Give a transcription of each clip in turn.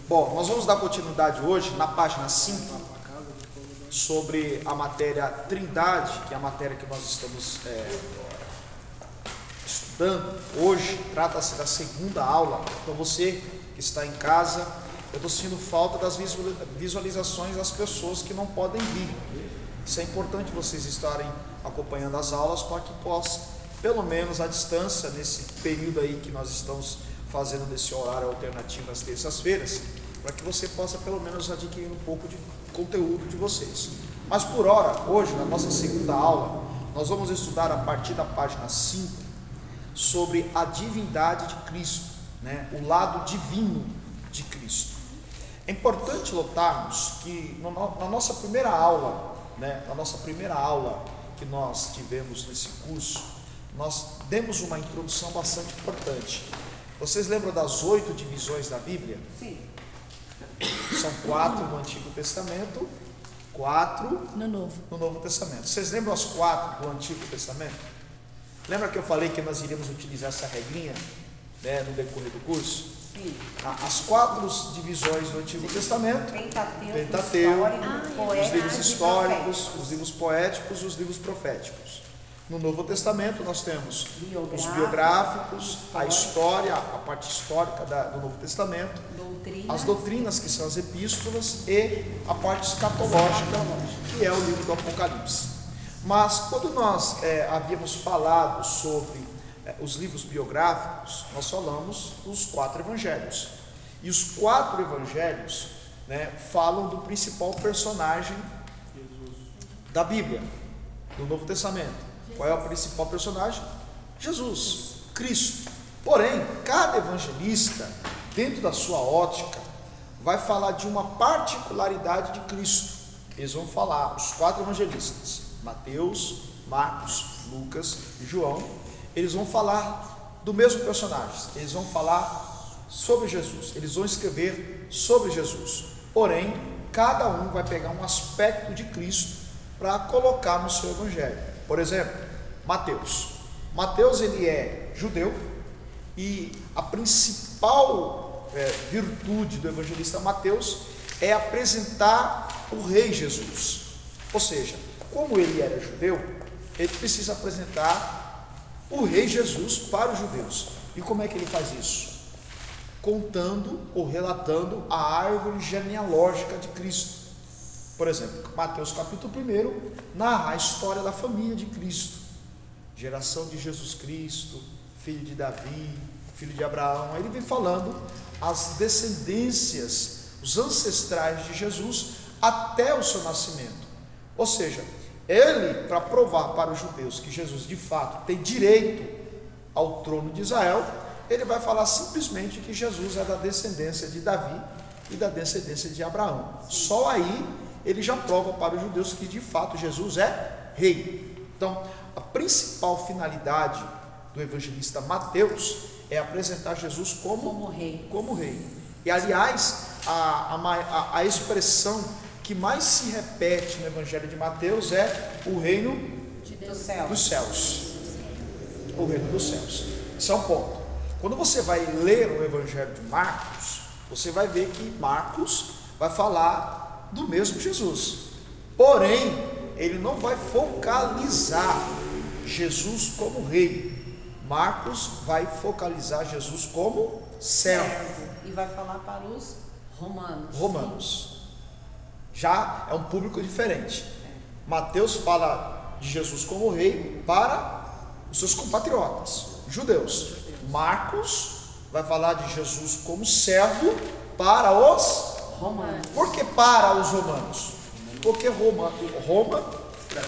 Bom, nós vamos dar continuidade hoje na página 5 sobre a matéria Trindade, que é a matéria que nós estamos estudando hoje. Trata-se da segunda aula. Então você que está em casa, eu estou sentindo falta das visualizações das pessoas que não podem vir. Isso é importante vocês estarem acompanhando as aulas para que possam, pelo menos à distância, nesse período aí que nós estamos fazendo desse horário alternativo às terças-feiras, para que você possa pelo menos adquirir um pouco de conteúdo de vocês. Mas por hora, hoje, na nossa segunda aula, nós vamos estudar a partir da página 5 sobre a divindade de Cristo, né? O lado divino de Cristo. É importante notarmos que na nossa primeira aula, que nós tivemos nesse curso, nós demos uma introdução bastante importante. Vocês lembram das 8 divisões da Bíblia? Sim. São 4 no Antigo Testamento, 4 no Novo Testamento. Vocês lembram as 4 do Antigo Testamento? Lembra que eu falei que nós iríamos utilizar essa regrinha, né, no decorrer do curso? Sim. As 4 divisões do Antigo Testamento: Pentateuco, os livros históricos, os livros poéticos e os livros proféticos. No Novo Testamento nós temos os biográficos, a história, a parte histórica do Novo Testamento, as doutrinas, que são as epístolas, e a parte escatológica, que é o livro do Apocalipse. Mas quando nós havíamos falado sobre os livros biográficos, nós falamos dos 4 evangelhos. E os 4 evangelhos, né, falam do principal personagem da Bíblia, do Novo Testamento. Qual é o principal personagem? Jesus, Cristo. Porém, cada evangelista, dentro da sua ótica, vai falar de uma particularidade de Cristo. Eles vão falar, os 4 evangelistas, Mateus, Marcos, Lucas e João, eles vão falar do mesmo personagem. Eles vão falar sobre Jesus, eles vão escrever sobre Jesus. Porém, cada um vai pegar um aspecto de Cristo para colocar no seu evangelho. Por exemplo, Mateus ele é judeu, e a principal virtude do evangelista Mateus é apresentar o rei Jesus. Ou seja, como ele era judeu, ele precisa apresentar o rei Jesus para os judeus. E como é que ele faz isso? Contando ou relatando a árvore genealógica de Cristo. Por exemplo, Mateus capítulo 1 narra a história da família de Cristo, geração de Jesus Cristo, filho de Davi, filho de Abraão. Aí ele vem falando as descendências, os ancestrais de Jesus até o seu nascimento. Ou seja, ele, para provar para os judeus que Jesus de fato tem direito ao trono de Israel, ele vai falar simplesmente que Jesus é da descendência de Davi e da descendência de Abraão. Só aí ele já prova para os judeus que de fato Jesus é rei. Então, a principal finalidade do evangelista Mateus é apresentar Jesus como rei. E aliás, a expressão que mais se repete no evangelho de Mateus é o reino dos céus. O reino dos céus. Isso é um ponto. Quando você vai ler o evangelho de Marcos, você vai ver que Marcos vai falar do mesmo Jesus, porém ele não vai focalizar Jesus como rei. Marcos vai focalizar Jesus como servo, e vai falar para os romanos. Já é um público diferente. Mateus fala de Jesus como rei para os seus compatriotas judeus. Marcos vai falar de Jesus como servo para os romanos. Por que para os romanos? Porque Roma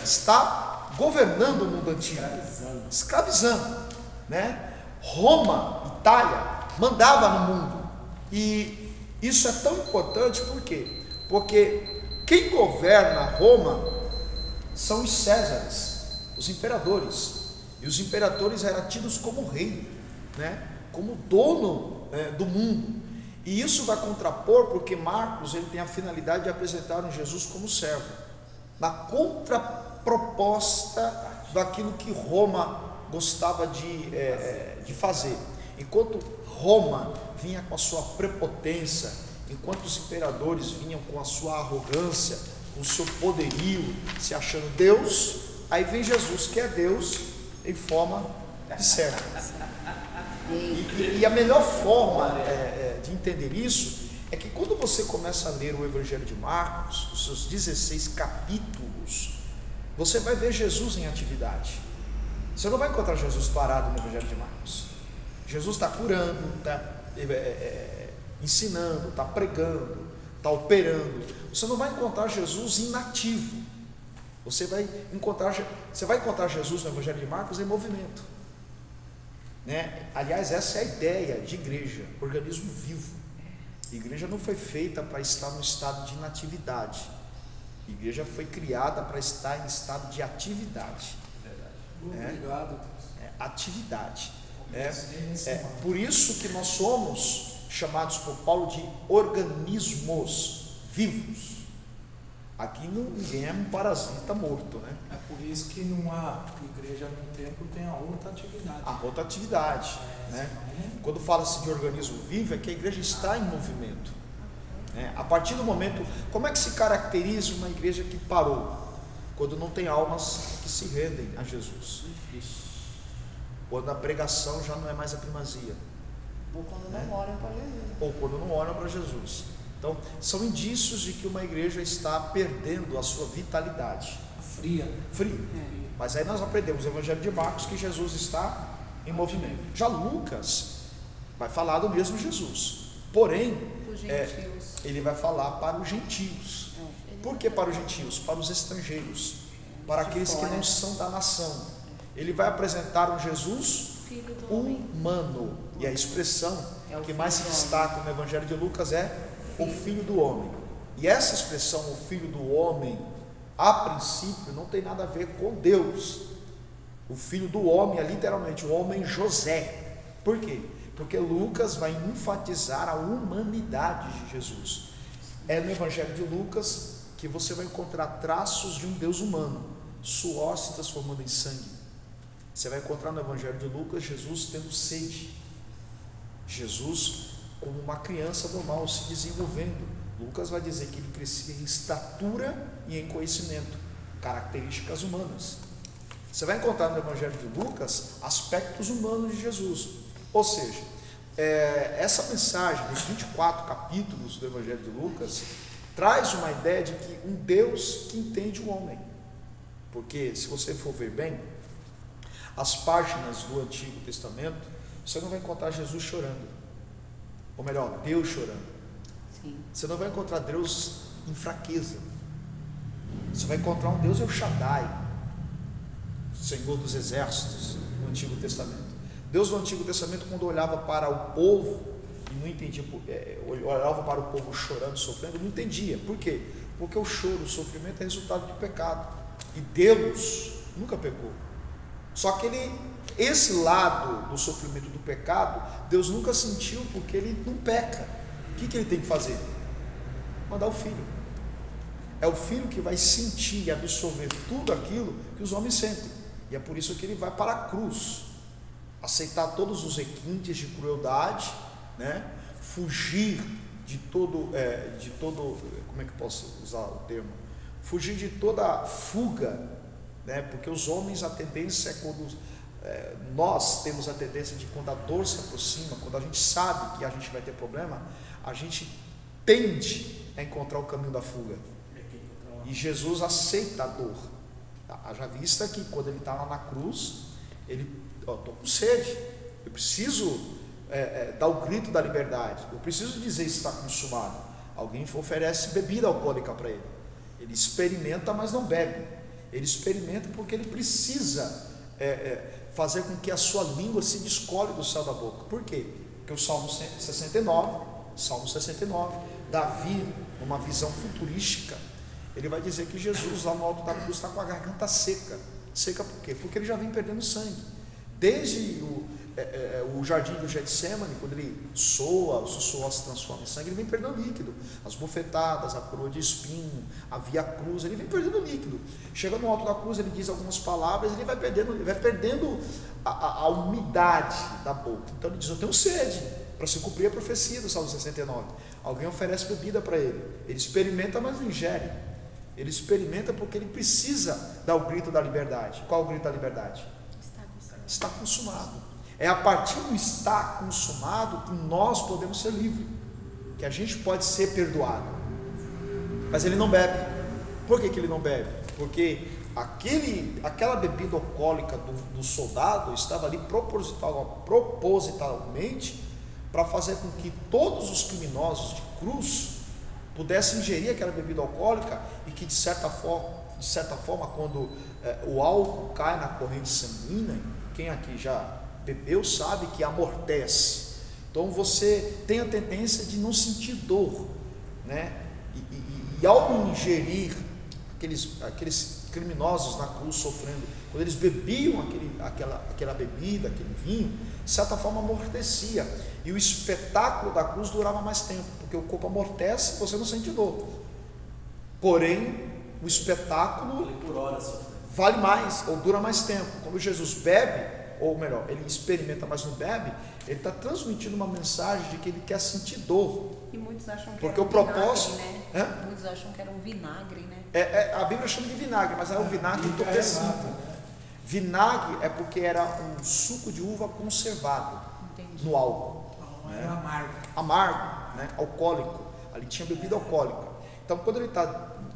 está governando o mundo antigo, escravizando, né? Roma, Itália, mandava no mundo. E isso é tão importante, por quê? Porque quem governa Roma são os Césares, os imperadores. E os imperadores eram tidos como rei, né? Como dono do mundo. E isso vai contrapor, porque Marcos ele tem a finalidade de apresentar um Jesus como servo, na contraproposta daquilo que Roma gostava de fazer. Enquanto Roma vinha com a sua prepotência enquanto os imperadores vinham com a sua arrogância, com o seu poderio, se achando Deus, aí vem Jesus, que é Deus em forma de servo. E a melhor forma de entender isso é que quando você começa a ler o Evangelho de Marcos, os seus 16 capítulos, você vai ver Jesus em atividade. Você não vai encontrar Jesus parado no Evangelho de Marcos. Jesus está curando, está ensinando, está pregando, está operando. Você não vai encontrar Jesus inativo. Você vai encontrar Jesus no Evangelho de Marcos em movimento, né? Aliás, essa é a ideia de igreja, organismo vivo. A igreja não foi feita para estar no estado de inatividade. A igreja foi criada para estar em estado de atividade. Obrigado. Atividade. Por isso que nós somos chamados por Paulo de organismos vivos. Aqui ninguém é um parasita morto, né? É por isso que numa igreja, num templo, tem a rotatividade. A rotatividade, né? Quando fala-se de organismo vivo, é que a igreja está em movimento, né? A partir do momento, como é que se caracteriza uma igreja que parou? Quando não tem almas que se rendem a Jesus. Quando a pregação já não é mais a primazia. Ou quando não oram para Jesus. Ou quando não oram para Jesus. Então, são indícios de que uma igreja está perdendo a sua vitalidade. Fria. Mas aí nós aprendemos no Evangelho de Marcos que Jesus está em movimento. Já Lucas vai falar do mesmo Jesus. Porém, ele vai falar para os gentios. Por que para os gentios? Para os estrangeiros. Para aqueles que não são da nação. Ele vai apresentar um Jesus humano. E a expressão que mais se destaca no Evangelho de Lucas é o Filho do Homem. E essa expressão, o Filho do Homem, a princípio não tem nada a ver com Deus. O Filho do Homem é literalmente o homem José. Por quê? Porque Lucas vai enfatizar a humanidade de Jesus. É no Evangelho de Lucas que você vai encontrar traços de um Deus humano, suor se transformando em sangue. Você vai encontrar no Evangelho de Lucas Jesus tendo sede, Jesus como uma criança normal se desenvolvendo. Lucas vai dizer que ele crescia em estatura e em conhecimento, características humanas. Você vai encontrar no Evangelho de Lucas aspectos humanos de Jesus. Ou seja, essa mensagem dos 24 capítulos do Evangelho de Lucas traz uma ideia de que um Deus que entende o homem. Porque se você for ver bem as páginas do Antigo Testamento, você não vai encontrar Jesus chorando. Ou melhor, Deus chorando. Sim. Você não vai encontrar Deus em fraqueza. Você vai encontrar um Deus El Shaddai, Senhor dos exércitos, no Antigo Testamento. Deus no Antigo Testamento, quando olhava para o povo e não entendia, olhava para o povo chorando, sofrendo, não entendia. Por quê? Porque o choro, o sofrimento é resultado de pecado. E Deus nunca pecou. Só que esse lado do sofrimento do pecado, Deus nunca sentiu, porque ele não peca. O que ele tem que fazer? Mandar o Filho. É o Filho que vai sentir e absorver tudo aquilo que os homens sentem. E é por isso que ele vai para a cruz, aceitar todos os requintes de crueldade, né? Fugir de todo, como é que eu posso usar o termo? Fugir de toda fuga, né? Porque os homens, a tendência é quando nós temos a tendência de, quando a dor se aproxima, quando a gente sabe que a gente vai ter problema, a gente tende a encontrar o caminho da fuga. E Jesus aceita a dor. Haja vista que quando ele está lá na cruz, ele, estou com sede, eu preciso dar o grito da liberdade, eu preciso dizer está consumado. Alguém oferece bebida alcoólica para ele. Ele experimenta, mas não bebe. Ele experimenta porque ele precisa fazer com que a sua língua se descole do céu da boca. Por quê? Porque o Salmo 69, Davi, numa visão futurística, ele vai dizer que Jesus lá no alto da cruz está com a garganta seca. Seca por quê? Porque ele já vem perdendo sangue. Desde o jardim do Getsemane, quando ele soa, o seu suor se transforma em sangue, ele vem perdendo líquido. As bofetadas, a coroa de espinho, a via cruz, ele vem perdendo líquido. Chega no alto da cruz, ele diz algumas palavras, ele vai perdendo a umidade da boca. Então ele diz, eu tenho sede. para se cumprir a profecia do Salmo 69. Alguém oferece bebida para ele, ele experimenta, mas não ingere. Ele experimenta porque ele precisa dar o grito da liberdade. Qual o grito da liberdade? Está consumado. É a partir do estar consumado que nós podemos ser livres, que a gente pode ser perdoado. Mas ele não bebe. Por que ele não bebe? Porque aquela bebida alcoólica do soldado estava ali propositalmente para fazer com que todos os criminosos de cruz pudessem ingerir aquela bebida alcoólica, e que de certa forma, quando o álcool cai na corrente sanguínea, quem aqui já bebeu sabe que amortece. Então você tem a tendência de não sentir dor, né? E ao ingerir aqueles criminosos na cruz sofrendo, quando eles bebiam aquela bebida, aquele vinho, de certa forma amortecia, e o espetáculo da cruz durava mais tempo, porque o corpo amortece e você não sente dor. Porém, o espetáculo vale mais, ou dura mais tempo. Quando Jesus bebe, ou melhor, ele experimenta, mas não bebe, ele está transmitindo uma mensagem de que ele quer sentir dor. E muitos acham que porque era um propósito, vinagre, né? Muitos acham que era um vinagre, né? A Bíblia chama de vinagre, mas é o vinagre entorpecido. Vinagre é porque era um suco de uva conservado. Entendi. No álcool. Era amargo. Amargo, né? Alcoólico. Ali tinha bebida alcoólica. Então, quando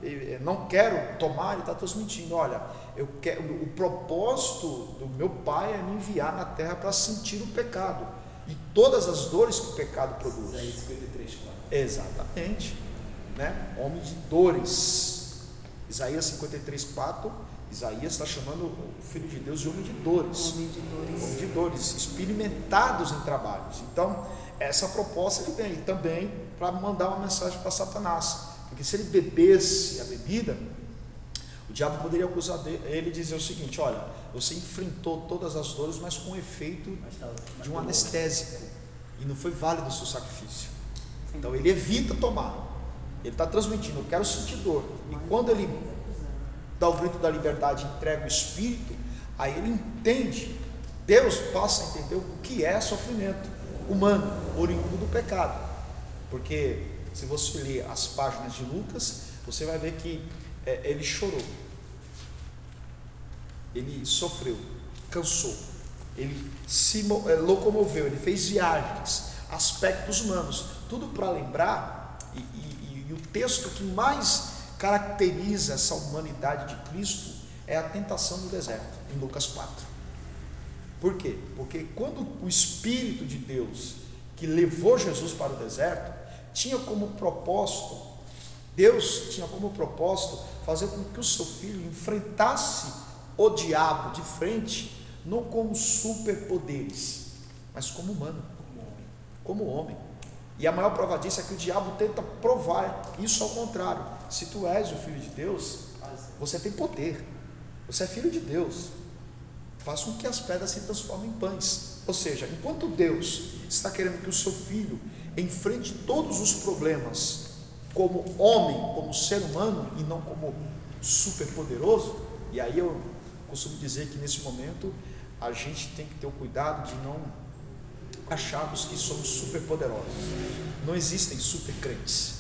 ele não quero tomar, ele está transmitindo: olha, o propósito do meu Pai é me enviar na terra para sentir o pecado e todas as dores que o pecado produz. Isaías 53:4. Exatamente, né? Homem de dores. Isaías 53:4. Isaías está chamando o Filho de Deus de homem de dores. Homem de dores, experimentados em trabalhos. Então, essa proposta ele vem também para mandar uma mensagem para Satanás. Porque se ele bebesse a bebida, o diabo poderia acusar ele e dizer o seguinte: olha, você enfrentou todas as dores, mas com o efeito de um anestésico, e não foi válido o seu sacrifício. Então ele evita tomar. Ele está transmitindo: eu quero sentir dor. E quando ele dá o grito da liberdade, entrega o espírito, aí ele entende, Deus passa a entender o que é sofrimento humano, oriundo do pecado. Porque se você ler as páginas de Lucas, você vai ver que ele chorou, ele sofreu, cansou, ele se locomoveu, ele fez viagens, aspectos humanos, tudo para lembrar. E o texto que mais caracteriza essa humanidade de Cristo é a tentação do deserto, em Lucas 4. Por quê? Porque quando o Espírito de Deus que levou Jesus para o deserto tinha como propósito, Deus tinha como propósito fazer com que o seu filho enfrentasse o diabo de frente, não como superpoderes, mas como humano, como homem. E a maior prova disso é que o diabo tenta provar isso ao contrário. Se tu és o Filho de Deus, você tem poder, você é filho de Deus, faz com que as pedras se transformem em pães. Ou seja, enquanto Deus está querendo que o seu filho enfrente todos os problemas como homem, como ser humano, e não como super poderoso, e aí eu costumo dizer que nesse momento a gente tem que ter o cuidado de não acharmos que somos super poderosos. Não existem super crentes,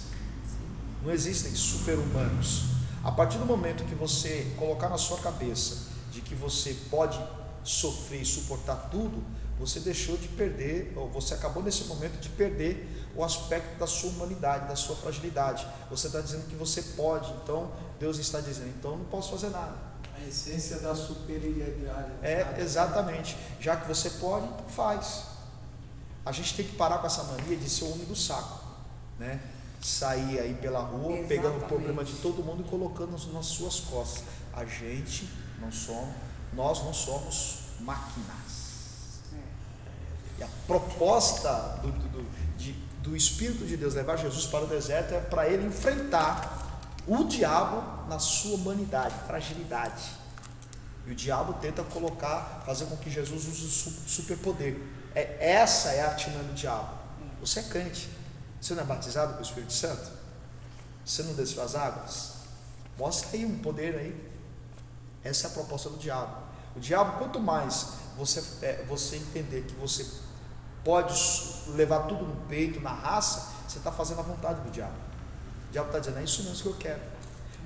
não existem super humanos. A partir do momento que você colocar na sua cabeça de que você pode sofrer e suportar tudo, você deixou de perder, ou você acabou nesse momento de perder o aspecto da sua humanidade, da sua fragilidade. Você está dizendo que você pode, então Deus está dizendo: então eu não posso fazer nada. A essência da superioridade. Exatamente. Já que você pode, então faz. A gente tem que parar com essa mania de ser o homem do saco, né? Sair aí pela rua, exatamente, pegando o problema de todo mundo e colocando nas suas costas. Nós não somos máquinas. E a proposta do Espírito de Deus levar Jesus para o deserto é para ele enfrentar o diabo na sua humanidade, fragilidade. E o diabo tenta fazer com que Jesus use o superpoder. Essa é a artimanha do diabo. Você é crente, você não é batizado com o Espírito Santo? Você não desceu as águas? Mostra aí um poder aí. Essa é a proposta do diabo. O diabo, quanto mais você entender que você pode levar tudo no peito, na raça, você está fazendo a vontade do diabo. O diabo está dizendo, é isso mesmo que eu quero.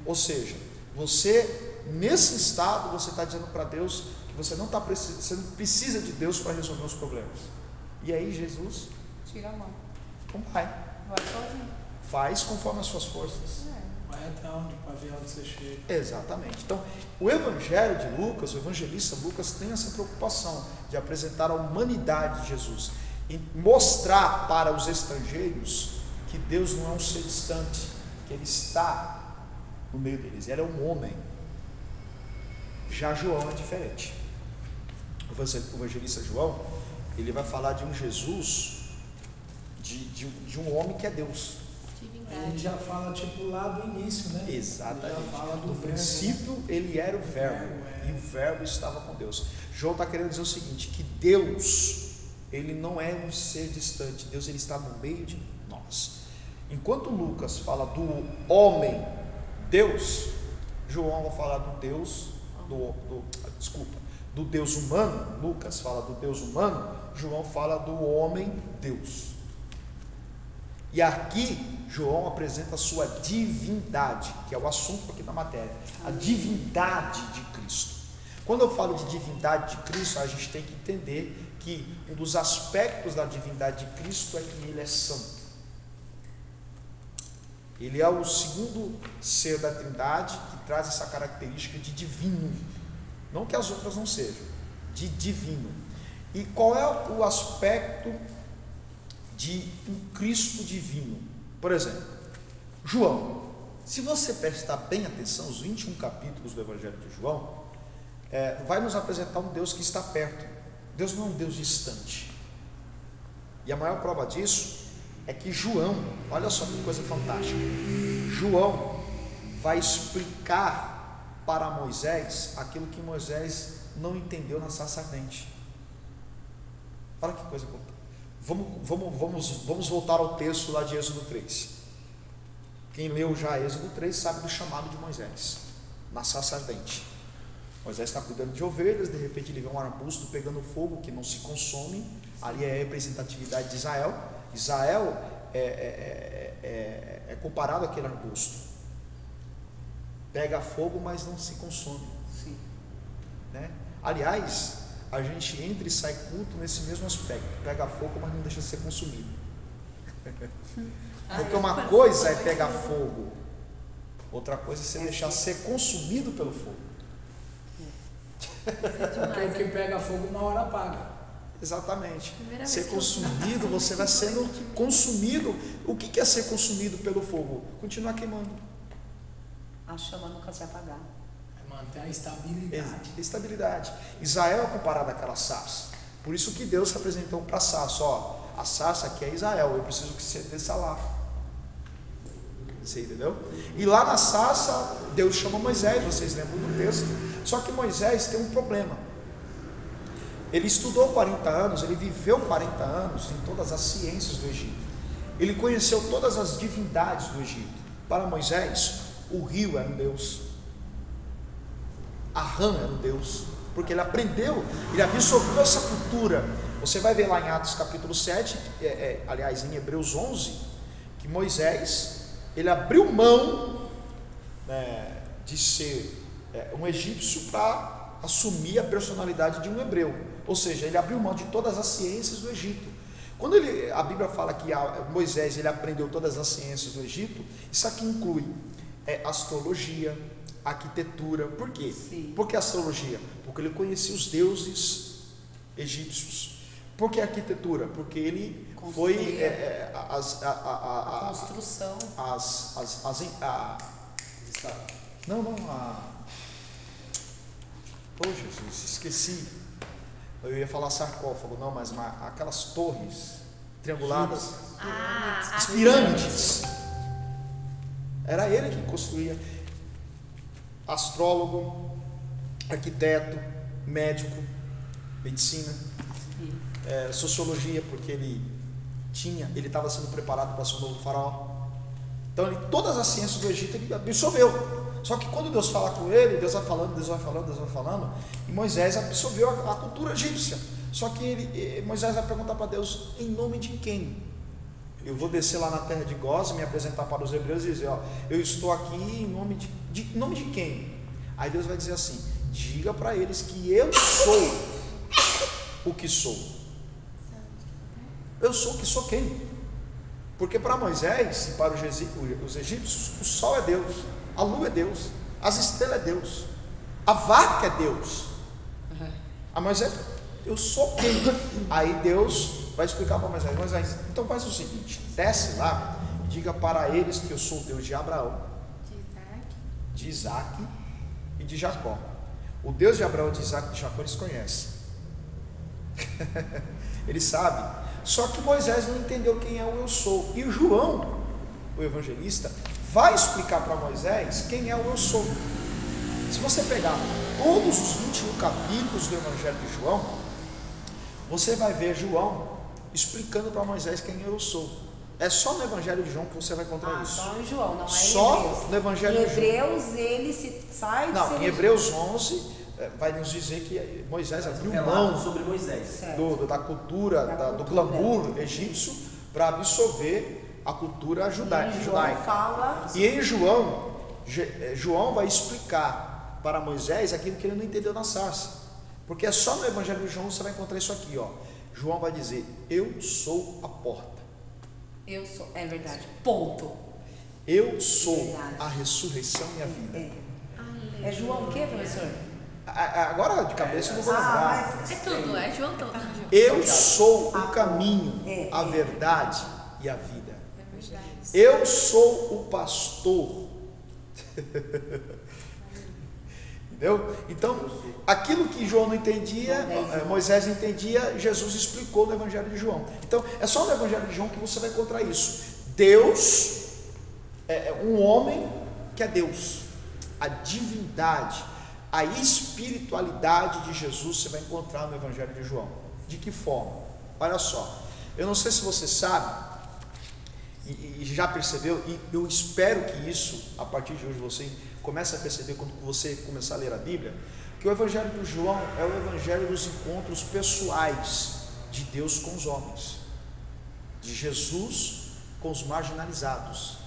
Ou seja, você, nesse estado, você está dizendo para Deus que você não precisa de Deus para resolver os problemas. E aí Jesus tira a mão. Então vai sozinho. Faz conforme as suas forças. Vai até onde, para ver onde você chega. Exatamente. Então, o Evangelho de Lucas, o evangelista Lucas, tem essa preocupação de apresentar a humanidade de Jesus e mostrar para os estrangeiros que Deus não é um ser distante, que Ele está no meio deles, Ele é um homem. Já João é diferente. O evangelista João, ele vai falar de um Jesus, de um homem que é Deus. Ele já fala tipo lá do início, né? Exatamente. Ele já fala do no verbo, princípio, né? ele era o verbo, e o verbo estava com Deus. João está querendo dizer o seguinte, que Deus, ele não é um ser distante, Deus ele está no meio de nós. Enquanto Lucas fala do homem Deus, João vai falar do Deus, do Deus humano. Lucas fala do Deus humano, João fala do homem Deus. E aqui João apresenta a sua divindade, que é o assunto aqui da matéria, a divindade de Cristo. Quando eu falo de divindade de Cristo, a gente tem que entender que um dos aspectos da divindade de Cristo é que Ele é santo. Ele é o segundo ser da Trindade que traz essa característica de divino, não que as outras não sejam, de divino. E qual é o aspecto de um Cristo divino? Por exemplo, João, se você prestar bem atenção, os 21 capítulos do Evangelho de João, vai nos apresentar um Deus que está perto. Deus não é um Deus distante. E a maior prova disso é que João, olha só que coisa fantástica, João vai explicar para Moisés aquilo que Moisés não entendeu na sarça ardente. Olha que coisa importante. Vamos voltar ao texto lá de Êxodo 3. Quem leu já Êxodo 3 sabe do chamado de Moisés na sarça ardente. Moisés está cuidando de ovelhas, de repente ele vê um arbusto pegando fogo que não se consome. Ali é a representatividade de Israel. Israel é comparado àquele arbusto. Pega fogo, mas não se consome. Sim. Né? Aliás, a gente entra e sai culto nesse mesmo aspecto. Pega fogo, mas não deixa de ser consumido. Porque uma coisa é pegar fogo, outra coisa é você deixar ser consumido pelo fogo. Porque o que pega fogo uma hora apaga. Exatamente. Ser consumido, você vai sendo consumido. O que é ser consumido pelo fogo? Continuar queimando. A chama nunca se apagar. Manter a estabilidade. Estabilidade. Israel é comparado àquela sarça. Por isso que Deus se apresentou para a sarça. Ó, a sarça aqui é Israel. Eu preciso que você desça lá. Você entendeu? E lá na sarça, Deus chama Moisés. Vocês lembram do texto? Só que Moisés tem um problema. Ele estudou 40 anos. Ele viveu 40 anos em todas as ciências do Egito. Ele conheceu todas as divindades do Egito. Para Moisés, o rio era um Deus. A rã era um Deus, porque ele aprendeu, ele absorveu essa cultura. Você vai ver lá em Atos capítulo 7, aliás em Hebreus 11, que Moisés, ele abriu mão de ser um egípcio para assumir a personalidade de um hebreu. Ou seja, ele abriu mão de todas as ciências do Egito. Quando a Bíblia fala que Moisés ele aprendeu todas as ciências do Egito, isso aqui inclui astrologia, arquitetura. Por quê? Sim. Por que astrologia? Porque ele conhecia os deuses egípcios. Por que arquitetura? Porque ele foi a construção. Oh Jesus, esqueci. Eu ia falar sarcófago, não, mas aquelas torres trianguladas, as pirâmides. Era ele que construía. Astrólogo, arquiteto, médico, medicina, sociologia, porque ele estava sendo preparado para ser o novo faraó. Então todas as ciências do Egito ele absorveu. Só que quando Deus fala com ele, Deus vai falando, e Moisés absorveu a cultura egípcia. Só que Moisés vai perguntar para Deus, em nome de quem? Eu vou descer lá na terra de Goz, me apresentar para os hebreus e dizer, ó, eu estou aqui em nome de quem? Aí Deus vai dizer assim, diga para eles que eu sou o que sou. Eu sou o que sou quem? Porque para Moisés e para os egípcios, o sol é Deus, a lua é Deus, as estrelas é Deus, a vaca é Deus. A Moisés, eu sou quem? Aí Deus vai explicar para Moisés, então faz o seguinte, desce lá, diga para eles que eu sou o Deus de Abraão, de Isaac e de Jacó. O Deus de Abraão, de Isaac e de Jacó eles conhecem. Eles sabem. Só que Moisés não entendeu quem é o eu sou. E o João, o evangelista, vai explicar para Moisés quem é o eu sou. Se você pegar todos os 21 capítulos do Evangelho de João, você vai ver João explicando para Moisés quem eu sou. É só no Evangelho de João que você vai encontrar isso. Só em João, não é só em Hebreus. No Evangelho de João. Em Hebreus ele se sai. Não, em Hebreus 11 vai nos dizer que Moisés abriu mão sobre Moisés. Da cultura, do glamour egípcio para absorver a cultura judaica. E em João, João vai explicar para Moisés aquilo que ele não entendeu na sarça. Porque é só no Evangelho de João que você vai encontrar isso aqui, ó. João vai dizer, eu sou a porta. Eu sou, é verdade, ponto. Eu sou a ressurreição e a vida. É João o que, professor? Agora de cabeça eu não vou lembrar. É tudo, é João todo. Eu sou o caminho, a verdade e a vida. Eu sou o pastor. Entendeu? Então, aquilo que João não entendia, Moisés não entendia, Jesus explicou no Evangelho de João. Então, é só no Evangelho de João que você vai encontrar isso. Deus é um homem que é Deus. A divindade, a espiritualidade de Jesus você vai encontrar no Evangelho de João. De que forma? Olha só, eu não sei se você sabe e já percebeu, e eu espero que isso, a partir de hoje, você comece a perceber quando você começar a ler a Bíblia, que o Evangelho de João é o Evangelho dos encontros pessoais de Deus com os homens, de Jesus com os marginalizados,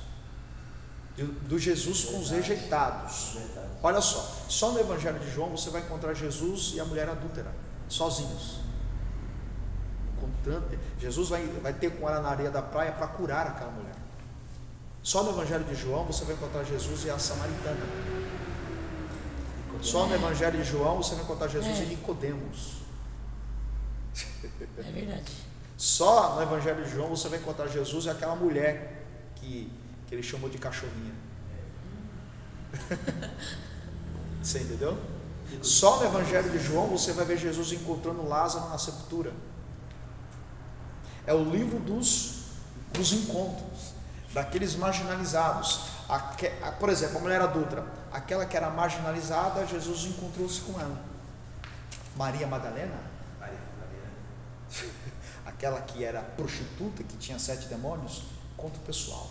do Jesus com os rejeitados. Olha só no Evangelho de João você vai encontrar Jesus e a mulher adúltera, sozinhos. Jesus vai ter com ela na areia da praia para curar aquela mulher. Só no Evangelho de João você vai encontrar Jesus e a samaritana. Só no Evangelho de João você vai encontrar Jesus e Nicodemos. É verdade. Só no Evangelho de João você vai encontrar Jesus e aquela mulher que ele chamou de cachorrinha. Você entendeu? Só no Evangelho de João você vai ver Jesus encontrando Lázaro na sepultura. É o livro dos encontros, daqueles marginalizados. Por exemplo, a mulher adúltera, aquela que era marginalizada, Jesus encontrou-se com ela. Maria Madalena, aquela que era prostituta, que tinha 7 demônios, conta o pessoal.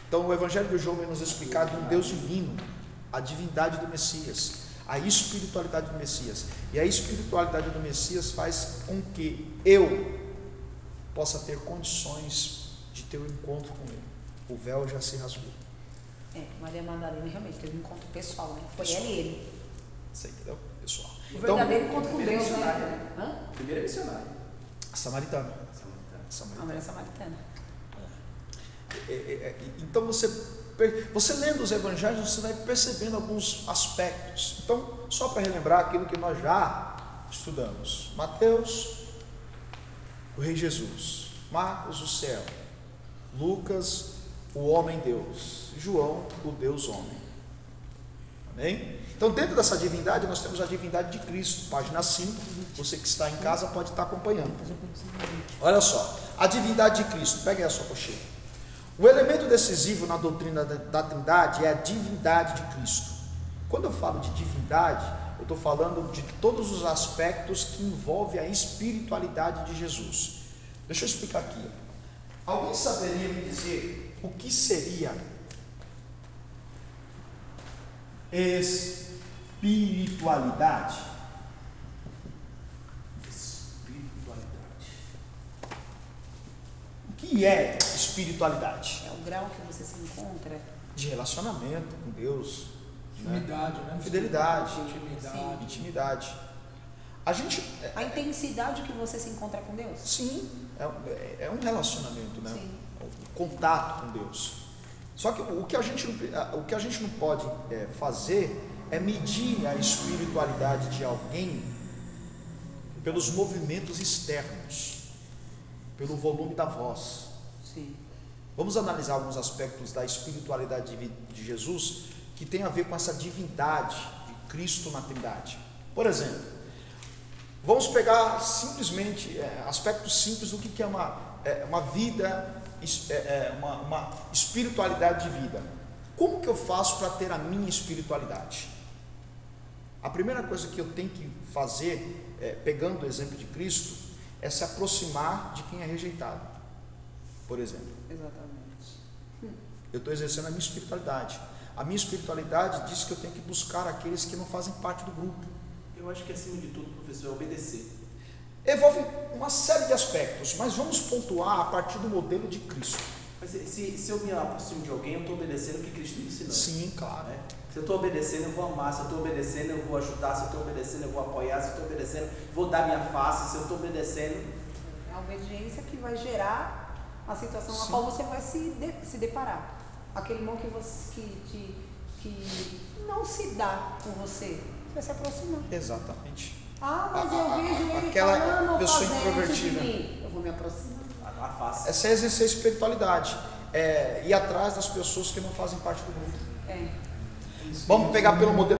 Então o Evangelho de João vai nos explicar de um Deus divino, a divindade do Messias, a espiritualidade do Messias. E a espiritualidade do Messias faz com que eu possa ter condições de ter um encontro com ele. O véu já se rasgou. Maria Madalena realmente teve um encontro pessoal, né? Foi ela e ele. Você entendeu? Pessoal. O verdadeiro encontro com Deus, né? Primeira missionária. A samaritana. A mulher samaritana. Então você lendo os evangelhos, você vai percebendo alguns aspectos. Então, só para relembrar aquilo que nós já estudamos: Mateus, o Rei Jesus; Marcos, o céu; Lucas, o homem Deus; João, o Deus homem. Amém? Então, dentro dessa divindade, nós temos a divindade de Cristo. Página 5, você que está em casa pode estar acompanhando. Olha só, a divindade de Cristo. Pegue aí a sua cocheira. O elemento decisivo na doutrina da Trindade é a divindade de Cristo. Quando eu falo de divindade, eu estou falando de todos os aspectos que envolvem a espiritualidade de Jesus. Deixa eu explicar aqui. Alguém saberia me dizer o que seria espiritualidade? que é espiritualidade? É o grau que você se encontra. De relacionamento com Deus, Intimidade, né? Fidelidade, Intimidade. A intensidade que você se encontra com Deus. Sim, é um relacionamento, né? Sim. Um contato com Deus. Só que o que a gente não pode fazer é medir a espiritualidade de alguém pelos movimentos externos, pelo volume da voz. Sim. Vamos analisar alguns aspectos da espiritualidade de Jesus que tem a ver com essa divindade de Cristo na Trindade. Por exemplo, vamos pegar simplesmente aspectos simples do que é uma vida, uma espiritualidade de vida. Como que eu faço para ter a minha espiritualidade? A primeira coisa que eu tenho que fazer, pegando o exemplo de Cristo, é se aproximar de quem é rejeitado. Por exemplo. Exatamente. Eu estou exercendo a minha espiritualidade. A minha espiritualidade diz que eu tenho que buscar aqueles que não fazem parte do grupo. Eu acho que acima de tudo, professor, é obedecer. Envolve uma série de aspectos, mas vamos pontuar a partir do modelo de Cristo. Mas se eu me aproximo de alguém, eu estou obedecendo o que Cristo me ensinou. Sim, claro. Né? Se eu estou obedecendo, eu vou amar. Se eu estou obedecendo, eu vou ajudar. Se eu estou obedecendo, eu vou apoiar. Se eu estou obedecendo, vou dar minha face. Se eu estou obedecendo... É a obediência que vai gerar a situação Sim. na qual você vai se deparar. Aquele irmão que não se dá com você, você vai se aproximar. Exatamente. Ah, mas eu vejo ele aquela falando ou pessoa fazendo introvertida. de mim. Eu vou me aproximar. A face. Essa é exercer a espiritualidade. Ir atrás das pessoas que não fazem parte do grupo. É. Vamos pegar pelo modelo